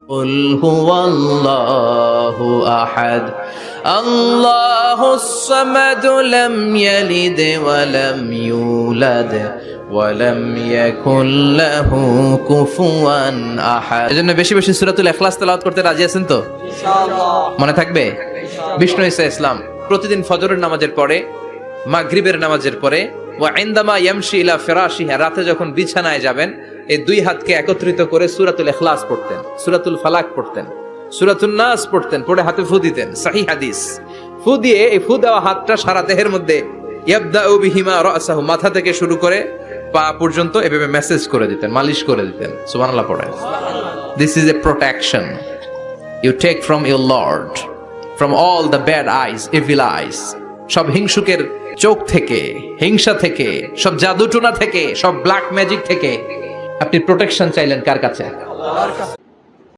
قل هو الله أحد الله الصمد لم يلد ولم يولد ولم يكن له كفوا أحد। এজন্য বেশি বেশি সূরাতুল ইখলাস তেলাওয়াত করতে রাজি আছেন তো? ইনশাআল্লাহ। মনে থাকবে? বিষ্ণু ঈসা ইসলাম প্রতিদিন ফজরের নামাজের পরে, মাগরিবের নামাজের পরে, ওয়া ইনদামা ইয়ামশি ইলা ফিরাশিহি, রাতে যখন বিছানায় যাবেন এই দুই হাতকে একত্রিত করে সূরাতুল ইখলাস পড়তেন, সূরাতুল ফালাক পড়তেন, সূরাতুন নাস পড়তেন, পড়ে হাতে ফু দিতেন। সহিহ হাদিস। ফু দিয়ে এই ফু দেওয়া হাতটা সারা দেহের মধ্যে ইয়াবদাউ বিহিমা রাসাহু, মাথা থেকে শুরু করে পা পর্যন্ত এভাবে মেসেজ করে দিতেন, মালিশ করে দিতেন। সুবহানাল্লাহ পড়েন। This is a protection you take from your lord, from all the bad eyes, evil eyes, সব হিংসুকের চোখ থেকে, হিংসা থেকে, সব জাদুটোনা থেকে, সব ব্ল্যাক ম্যাজিক থেকে আপনি প্রোটেকশন চাইলেন কার কাছে? আল্লাহর কাছে।